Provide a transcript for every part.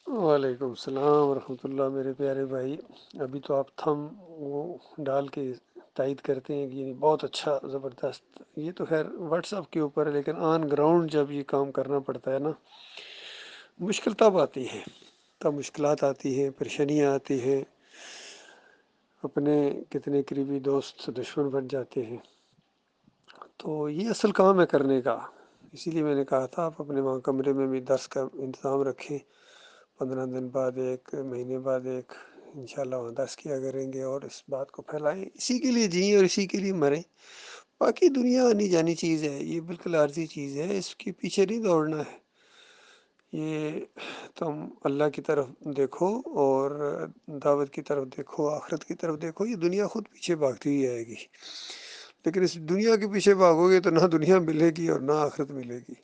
وعلیکم السلام ورحمۃ اللہ میرے پیارے بھائی۔ ابھی تو آپ تھم وہ ڈال کے تائید کرتے ہیں کہ بہت اچھا زبردست، یہ تو خیر واٹس ایپ کے اوپر ہے، لیکن آن گراؤنڈ جب یہ کام کرنا پڑتا ہے نا، مشکل تب آتی ہے، تب مشکلات آتی ہیں، پریشانیاں آتی ہیں، اپنے کتنے قریبی دوست دشمن بن جاتے ہیں۔ تو یہ اصل کام ہے کرنے کا، اسی لیے میں نے کہا تھا آپ اپنے وہاں کمرے میں بھی درس کا انتظام رکھیں، 15 دن بعد ایک، مہینے بعد ایک، انشاءاللہ وہاں درس کیا کریں گے اور اس بات کو پھیلائیں، اسی کے لیے جئیں اور اسی کے لیے مریں۔ باقی دنیا آنی جانی چیز ہے، یہ بالکل عارضی چیز ہے، اس کے پیچھے نہیں دوڑنا ہے۔ یہ تم اللہ کی طرف دیکھو اور دعوت کی طرف دیکھو، آخرت کی طرف دیکھو، یہ دنیا خود پیچھے بھاگتی ہی آئے گی، لیکن اس دنیا کے پیچھے بھاگو گے تو نہ دنیا ملے گی اور نہ آخرت ملے گی،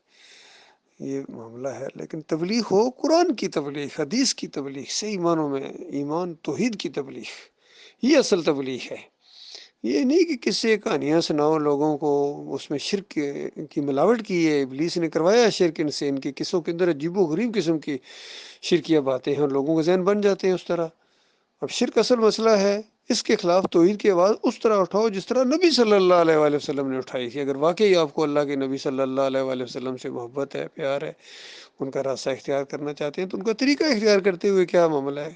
یہ معاملہ ہے۔ لیکن تبلیغ ہو، قرآن کی تبلیغ، حدیث کی تبلیغ، صحیح معنوں میں ایمان توحید کی تبلیغ، یہ اصل تبلیغ ہے۔ یہ نہیں کہ قصے کہانیاں سناؤ لوگوں کو، اس میں شرک کی ملاوٹ کی ہے، ابلیس نے کروایا شرک ان سے، ان کے قصوں کے اندر عجیب و غریب قسم کی شرکیہ باتیں ہیں اور لوگوں کے ذہن بن جاتے ہیں اس طرح۔ اب شرک اصل مسئلہ ہے، اس کے خلاف توحید کی آواز اس طرح اٹھاؤ جس طرح نبی صلی اللہ علیہ وآلہ وسلم نے اٹھائی تھی۔ اگر واقعی آپ کو اللہ کے نبی صلی اللہ علیہ وآلہ وسلم سے محبت ہے، پیار ہے، ان کا راستہ اختیار کرنا چاہتے ہیں تو ان کا طریقہ اختیار کرتے ہوئے کیا معاملہ ہے؟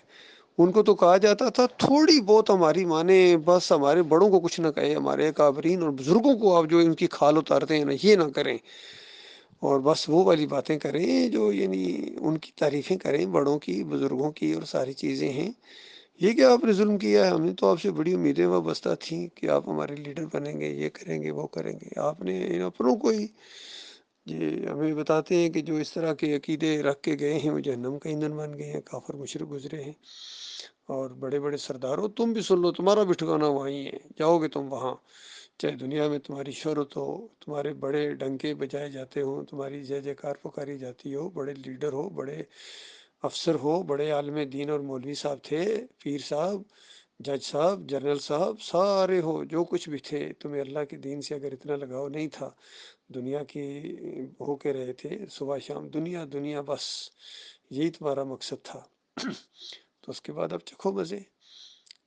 ان کو تو کہا جاتا تھا تھوڑی بہت ہماری مانیں، بس ہمارے بڑوں کو کچھ نہ کہے، ہمارے اکابرین اور بزرگوں کو آپ جو ان کی کھال اتارتے ہیں نا، یہ نہ کریں، اور بس وہ والی باتیں کریں جو یعنی ان کی تعریفیں کریں، بڑوں کی، بزرگوں کی، اور ساری چیزیں ہیں۔ یہ کہ آپ نے ظلم کیا ہے، ہم نے تو آپ سے بڑی امیدیں وابستہ تھیں کہ آپ ہمارے لیڈر بنیں گے، یہ کریں گے، وہ کریں گے، آپ نے ان اپنوں کو ہی یہ ہمیں بتاتے ہیں کہ جو اس طرح کے عقیدے رکھ کے گئے ہیں وہ جہنم کا ایندھن بن گئے ہیں، کافر مشرک گزرے ہیں۔ اور بڑے بڑے سرداروں، تم بھی سن لو، تمہارا بھی ٹھکانا وہیں ہے، جاؤ گے تم وہاں، چاہے دنیا میں تمہاری شہرت ہو، تمہارے بڑے ڈنکے بجائے جاتے ہوں، تمہاری جے جے کار پکاری جاتی ہو، بڑے لیڈر ہو، بڑے افسر ہو، بڑے عالم دین اور مولوی صاحب تھے، پیر صاحب، جج صاحب، جنرل صاحب، سارے ہو، جو کچھ بھی تھے، تمہیں اللہ کے دین سے اگر اتنا لگاؤ نہیں تھا، دنیا کی ہو کے رہے تھے صبح شام، دنیا دنیا، بس یہی تمہارا مقصد تھا، تو اس کے بعد اب چکھو مزے،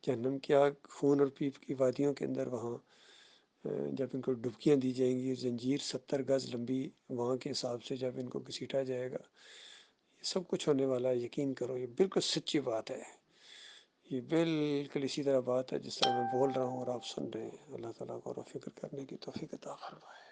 جہنم کی آگ، خون اور پیپ کی وادیوں کے اندر، وہاں جب ان کو ڈبکیاں دی جائیں گی، زنجیر 70 گز لمبی، وہاں کے حساب سے جب ان کو گھسیٹا جائے گا، یہ سب کچھ ہونے والا ہے، یقین کرو، یہ بالکل سچی بات ہے، یہ بالکل اسی طرح بات ہے جس طرح میں بول رہا ہوں اور آپ سن رہے ہیں۔ اللہ تعالیٰ کو فکر کرنے کی توفیق عطا فرمائے۔